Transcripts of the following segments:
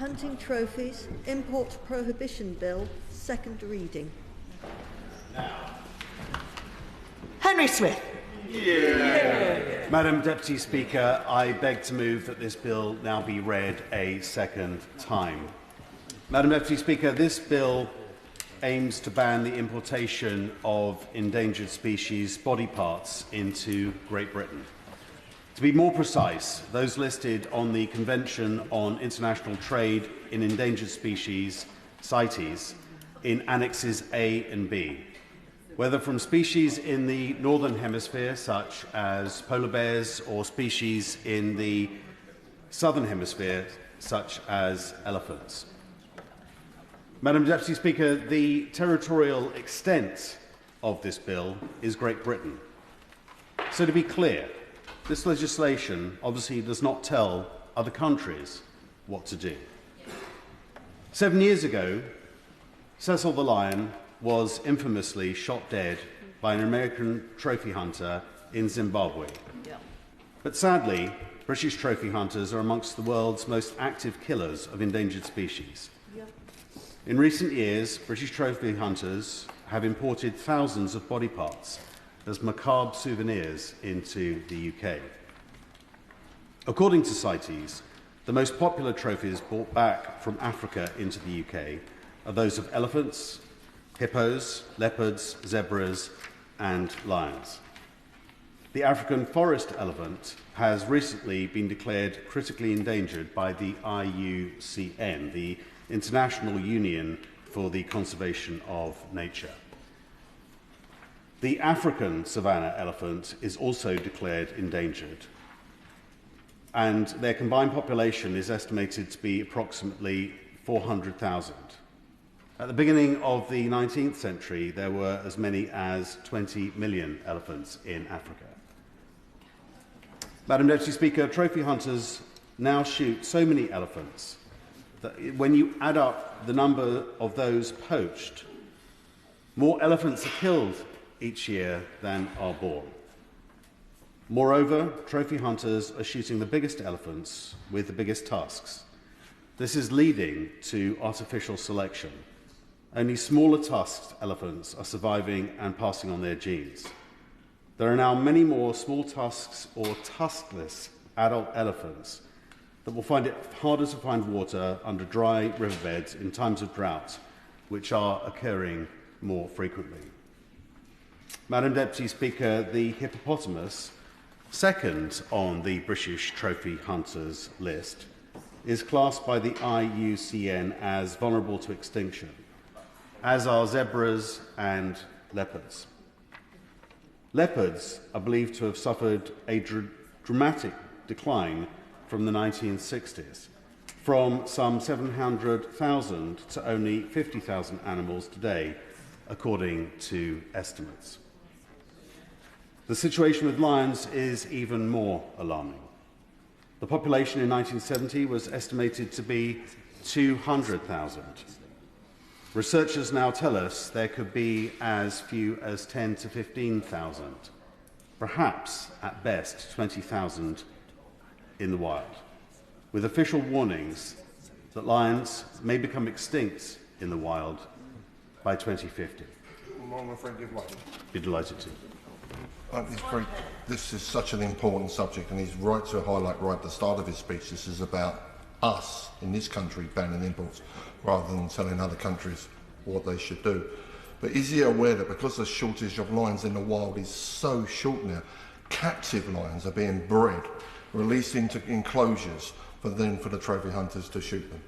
Hunting Trophies, Import Prohibition Bill, second reading. Henry Smith. Yeah. Madam Deputy Speaker, I beg to move that this bill now be read a second time. Madam Deputy Speaker, this bill aims to ban the importation of endangered species body parts into Great Britain. To be more precise, those listed on the Convention on International Trade in Endangered Species, CITES, in Annexes A and B, whether from species in the Northern Hemisphere, such as polar bears, or species in the Southern Hemisphere, such as elephants. Madam Deputy Speaker, the territorial extent of this bill is Great Britain. So to be clear, this legislation obviously does not tell other countries what to do. 7 years ago, Cecil the lion was infamously shot dead by an American trophy hunter in Zimbabwe. But sadly, British trophy hunters are amongst the world's most active killers of endangered species. In recent years, British trophy hunters have imported thousands of body parts as macabre souvenirs into the UK. According to CITES, the most popular trophies brought back from Africa into the UK are those of elephants, hippos, leopards, zebras, and lions. The African forest elephant has recently been declared critically endangered by the IUCN, the International Union for the Conservation of Nature. The African savanna elephant is also declared endangered, and their combined population is estimated to be approximately 400,000. At the beginning of the 19th century, there were as many as 20 million elephants in Africa. Madam Deputy Speaker, trophy hunters now shoot so many elephants that when you add up the number of those poached, more elephants are killed each year than are born. Moreover, trophy hunters are shooting the biggest elephants with the biggest tusks. This is leading to artificial selection. Only smaller tusked elephants are surviving and passing on their genes. There are now many more small tusks or tuskless adult elephants that will find it harder to find water under dry riverbeds in times of drought, which are occurring more frequently. Madam Deputy Speaker, the hippopotamus, second on the British trophy hunters list, is classed by the IUCN as vulnerable to extinction, as are zebras and leopards. Leopards are believed to have suffered a dramatic decline from the 1960s, from some 700,000 to only 50,000 animals today, according to estimates. The situation with lions is even more alarming. The population in 1970 was estimated to be 200,000. Researchers now tell us there could be as few as 10 to 15,000, perhaps at best 20,000 in the wild, with official warnings that lions may become extinct in the wild by 2050. I'm afraid you've won. Be delighted to. This is such an important subject, and he's right to highlight right at the start of his speech. This is about us in this country banning imports rather than telling other countries what they should do. But is he aware that because the shortage of lions in the wild is so short now, captive lions are being bred, released into enclosures for the trophy hunters to shoot them?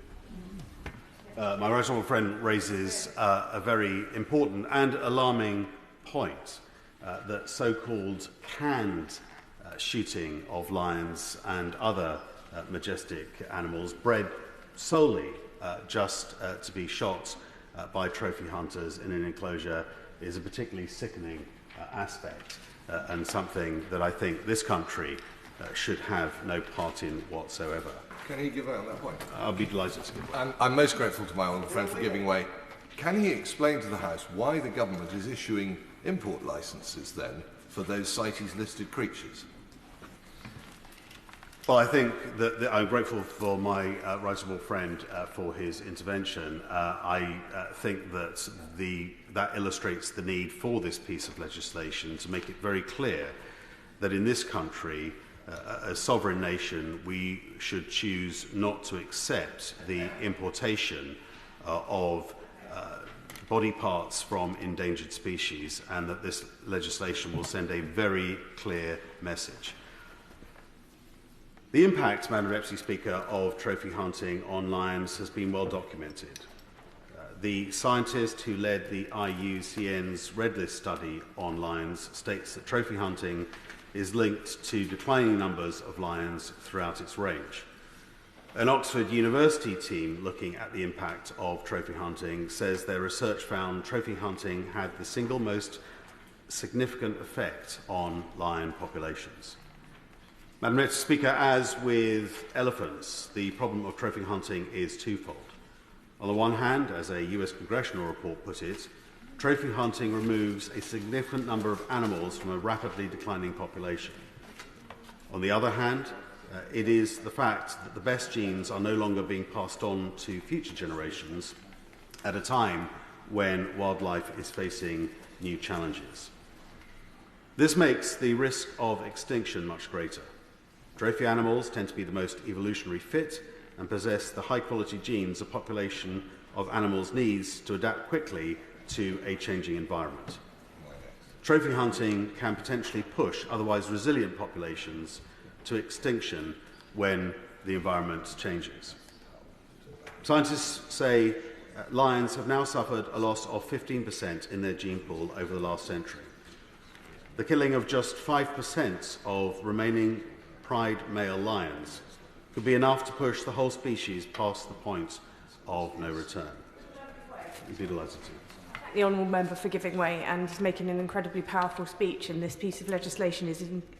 My right honourable friend raises a very important and alarming point, that so-called canned shooting of lions and other majestic animals bred solely just to be shot by trophy hunters in an enclosure is a particularly sickening aspect and something that I think this country should have no part in whatsoever. Can he give out on that point? I'll be delighted to. And I'm most grateful to my honourable friend for giving way. Can he explain to the House why the government is issuing import licences then for those CITES listed creatures? Well, I think that I'm grateful for my right honourable friend for his intervention. I think that that illustrates the need for this piece of legislation to make it very clear that in this country, as a sovereign nation, we should choose not to accept the importation of body parts from endangered species, and that this legislation will send a very clear message. The impact, Madam Deputy Speaker, of trophy hunting on lions has been well documented. The scientist who led the IUCN's Red List study on lions states that trophy hunting is linked to declining numbers of lions throughout its range. An Oxford University team looking at the impact of trophy hunting says their research found trophy hunting had the single most significant effect on lion populations. Madam Deputy Speaker, as with elephants, the problem of trophy hunting is twofold. On the one hand, as a US congressional report put it, trophy hunting removes a significant number of animals from a rapidly declining population. On the other hand, it is the fact that the best genes are no longer being passed on to future generations at a time when wildlife is facing new challenges. This makes the risk of extinction much greater. Trophy animals tend to be the most evolutionary fit and possess the high-quality genes a population of animals needs to adapt quickly to a changing environment. Trophy hunting can potentially push otherwise resilient populations to extinction when the environment changes. Scientists say lions have now suffered a loss of 15% in their gene pool over the last century. The killing of just 5% of remaining pride male lions could be enough to push the whole species past the point of no return. I'd be delighted to. The honourable member for giving way and making an incredibly powerful speech, and this piece of legislation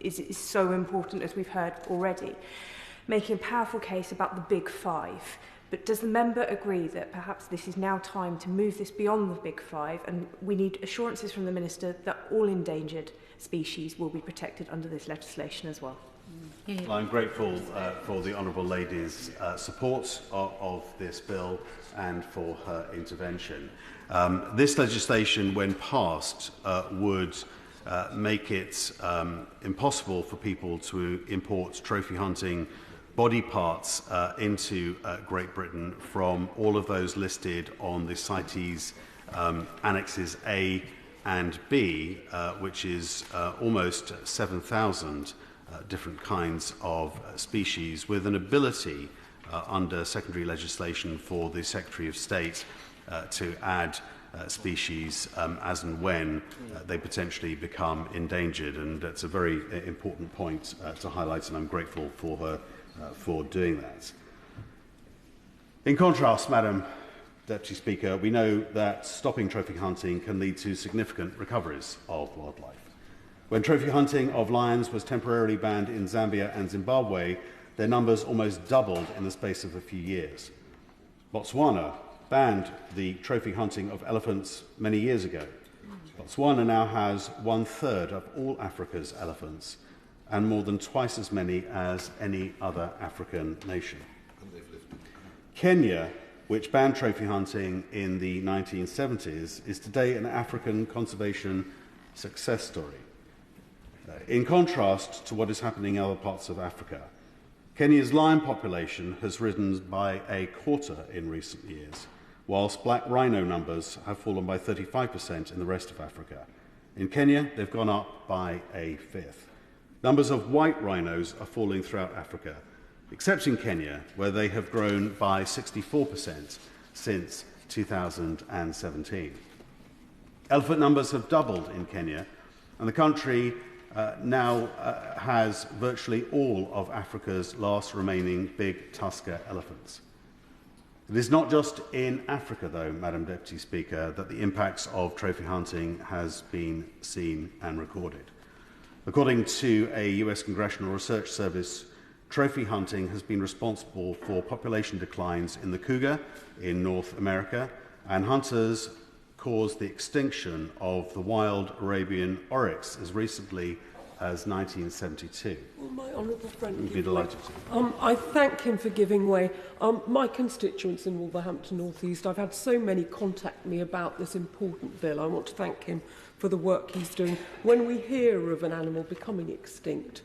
is so important, as we've heard already, making a powerful case about the big five. But does the member agree that perhaps this is now time to move this beyond the big five, and we need assurances from the Minister that all endangered species will be protected under this legislation as well? Well, I'm grateful for the Honourable Lady's support of this bill and for her intervention. This legislation, when passed, would make it impossible for people to import trophy hunting body parts into Great Britain from all of those listed on the CITES Annexes A and B, which is almost 7,000 different kinds of species, with an ability under secondary legislation for the Secretary of State to add species as and when they potentially become endangered. And that's a very important point to highlight, and I'm grateful for her for doing that. In contrast, Madam Deputy Speaker, we know that stopping trophy hunting can lead to significant recoveries of wildlife. When trophy hunting of lions was temporarily banned in Zambia and Zimbabwe, their numbers almost doubled in the space of a few years. Botswana banned the trophy hunting of elephants many years ago. Botswana now has 1/3 of all Africa's elephants and more than twice as many as any other African nation. Kenya, which banned trophy hunting in the 1970s, is today an African conservation success story. In contrast to what is happening in other parts of Africa, Kenya's lion population has risen by a quarter in recent years, whilst black rhino numbers have fallen by 35% in the rest of Africa. In Kenya, they've gone up by a fifth. Numbers of white rhinos are falling throughout Africa, except in Kenya, where they have grown by 64% since 2017. Elephant numbers have doubled in Kenya, and the country now has virtually all of Africa's last remaining big tusker elephants. It is not just in Africa, though, Madam Deputy Speaker, that the impacts of trophy hunting has been seen and recorded. According to a US Congressional Research Service, trophy hunting has been responsible for population declines in the cougar in North America, and hunters caused the extinction of the wild Arabian oryx as recently as 1972. Well, my honourable friend, You'd be delighted to. I thank him for giving way. My constituents in Wolverhampton North East, I've had so many contact me about this important bill. I want to thank him for the work he's doing. When we hear of an animal becoming extinct,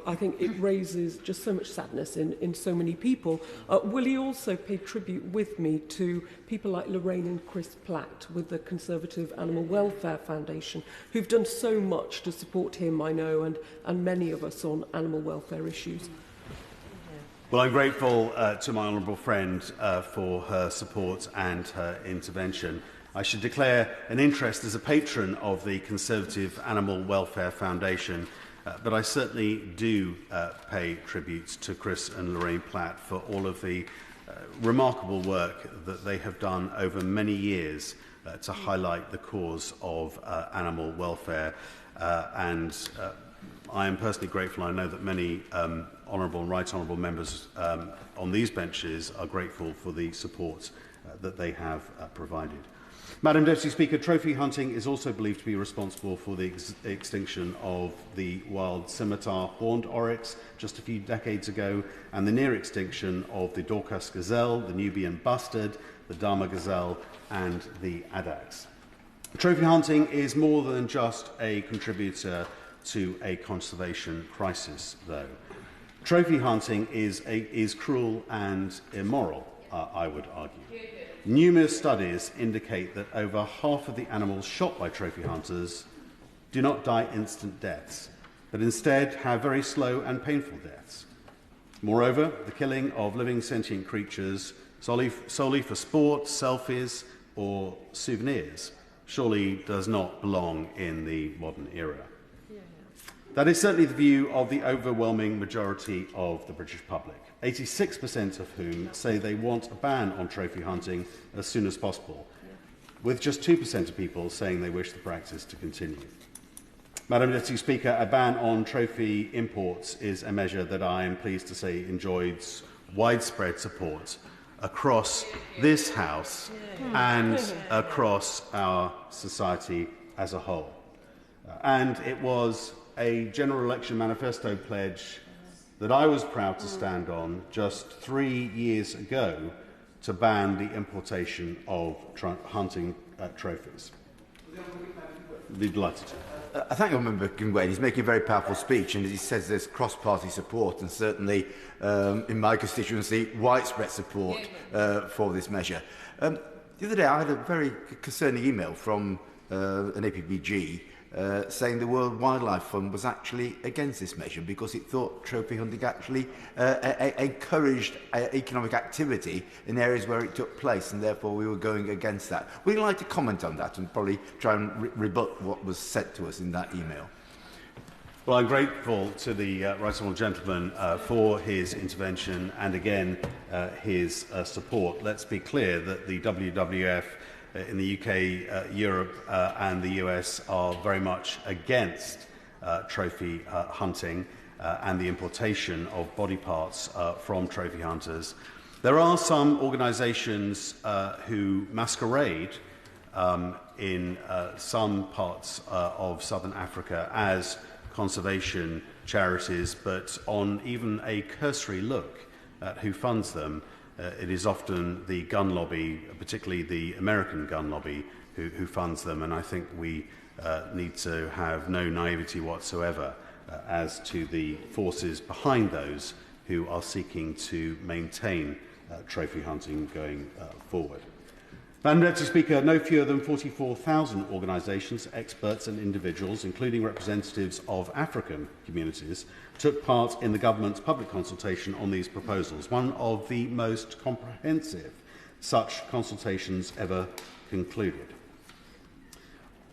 I think it raises just so much sadness in so many people. Will he also pay tribute with me to people like Lorraine and Chris Platt with the Conservative Animal Welfare Foundation, who've done so much to support him, I know, and many of us on animal welfare issues? Well, I'm grateful to my honourable friend for her support and her intervention. I should declare an interest as a patron of the Conservative Animal Welfare Foundation, but I certainly do pay tribute to Chris and Lorraine Platt for all of the remarkable work that they have done over many years to highlight the cause of animal welfare. And I am personally grateful. I know that many honourable and right honourable members on these benches are grateful for the support that they have provided. Madam Deputy Speaker, trophy hunting is also believed to be responsible for the extinction of the wild scimitar horned oryx just a few decades ago, and the near extinction of the Dorcas gazelle, the Nubian bustard, the Dharma gazelle, and the addax. Trophy hunting is more than just a contributor to a conservation crisis, though. Trophy hunting is cruel and immoral, I would argue. Numerous studies indicate that over half of the animals shot by trophy hunters do not die instant deaths, but instead have very slow and painful deaths. Moreover, the killing of living sentient creatures solely for sport, selfies, or souvenirs surely does not belong in the modern era. That is certainly the view of the overwhelming majority of the British public, 86% of whom say they want a ban on trophy hunting as soon as possible, with just 2% of people saying they wish the practice to continue. Madam Deputy Speaker, a ban on trophy imports is a measure that I am pleased to say enjoys widespread support across this House and across our society as a whole. And it was a general election manifesto pledge that I was proud to stand on just 3 years ago to ban the importation of hunting trophies. Be delighted to. I thank Member Gingway. He's making a very powerful speech, and as he says, there's cross-party support, and certainly in my constituency, widespread support for this measure. The other day, I had a very concerning email from an APBG saying the World Wildlife Fund was actually against this measure because it thought trophy hunting actually encouraged economic activity in areas where it took place, and therefore we were going against that. Would you like to comment on that and probably try and rebut what was said to us in that email? Well, I'm grateful to the Right Honourable Gentleman for his intervention and again his support. Let's be clear that the WWF in the UK, Europe and the US are very much against trophy hunting and the importation of body parts from trophy hunters. There are some organisations who masquerade in some parts of southern Africa as conservation charities, but on even a cursory look at who funds them, it is often the gun lobby, particularly the American gun lobby, who funds them. And I think we need to have no naivety whatsoever as to the forces behind those who are seeking to maintain trophy hunting going forward. Madam Deputy Speaker, no fewer than 44,000 organisations, experts and individuals, including representatives of African communities, took part in the government's public consultation on these proposals, one of the most comprehensive such consultations ever concluded.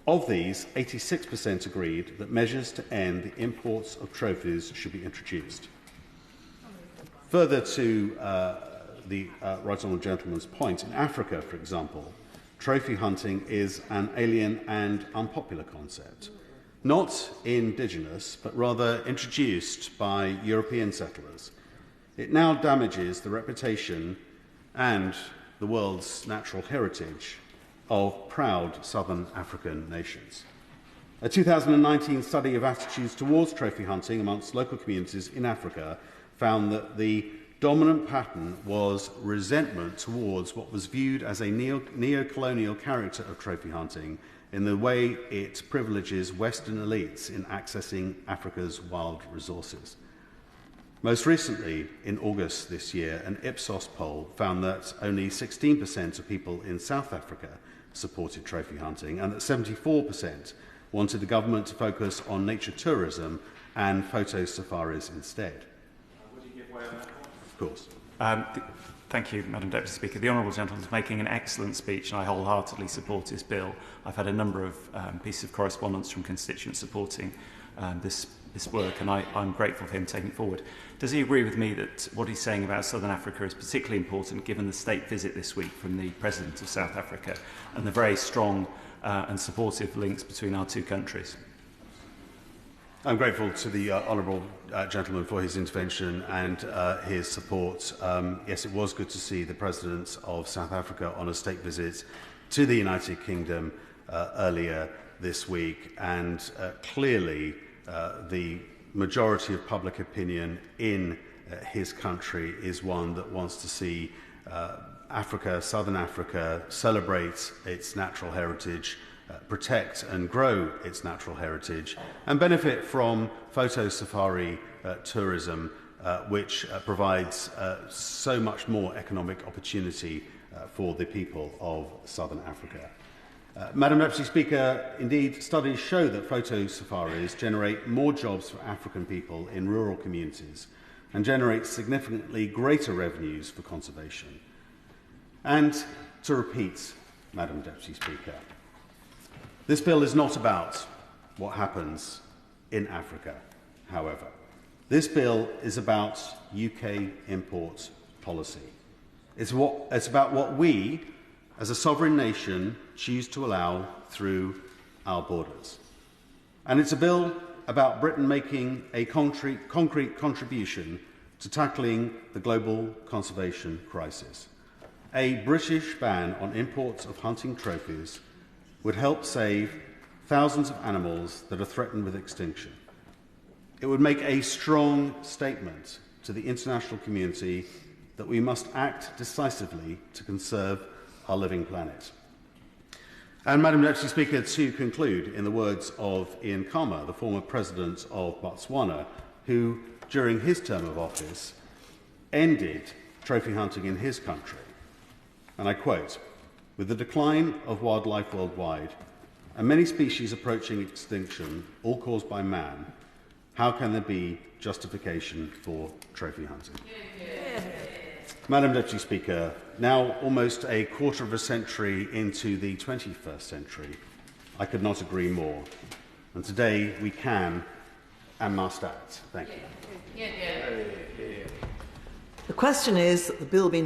Of these, 86% agreed that measures to end the imports of trophies should be introduced. Further to the Right Honourable Gentleman's point, in Africa, for example, trophy hunting is an alien and unpopular concept. Not indigenous, but rather introduced by European settlers. It now damages the reputation and the world's natural heritage of proud southern African nations. A 2019 study of attitudes towards trophy hunting amongst local communities in Africa found that the dominant pattern was resentment towards what was viewed as a neo-colonial character of trophy hunting in the way it privileges Western elites in accessing Africa's wild resources. Most recently, in August this year, an Ipsos poll found that only 16% of people in South Africa supported trophy hunting and that 74% wanted the government to focus on nature tourism and photo safaris instead. Would you give way on that point? Of course. Thank you, Madam Deputy Speaker. The Honourable Gentleman is making an excellent speech and I wholeheartedly support his bill. I've had a number of pieces of correspondence from constituents supporting this work and I'm grateful for him taking it forward. Does he agree with me that what he's saying about Southern Africa is particularly important given the state visit this week from the President of South Africa and the very strong and supportive links between our two countries? I'm grateful to the Honourable Gentleman for his intervention and his support. Yes, it was good to see the President of South Africa on a state visit to the United Kingdom earlier this week, and clearly the majority of public opinion in his country is one that wants to see Africa, Southern Africa, celebrate its natural heritage, protect and grow its natural heritage, and benefit from photo safari tourism, which provides so much more economic opportunity for the people of Southern Africa. Madam Deputy Speaker, indeed, studies show that photo safaris generate more jobs for African people in rural communities and generate significantly greater revenues for conservation. And to repeat, Madam Deputy Speaker, this bill is not about what happens in Africa, however. This bill is about UK import policy. It's about what we, as a sovereign nation, choose to allow through our borders. And it's a bill about Britain making a concrete contribution to tackling the global conservation crisis. A British ban on imports of hunting trophies would help save thousands of animals that are threatened with extinction. It would make a strong statement to the international community that we must act decisively to conserve our living planet. And, Madam Deputy Speaker, to conclude, in the words of Ian Khama, the former President of Botswana, who, during his term of office, ended trophy hunting in his country, and I quote, "With the decline of wildlife worldwide and many species approaching extinction, all caused by man, how can there be justification for trophy hunting?" Madam Deputy Speaker, now almost a quarter of a century into the 21st century, I could not agree more. And today we can and must act. Thank you. The question is that the bill be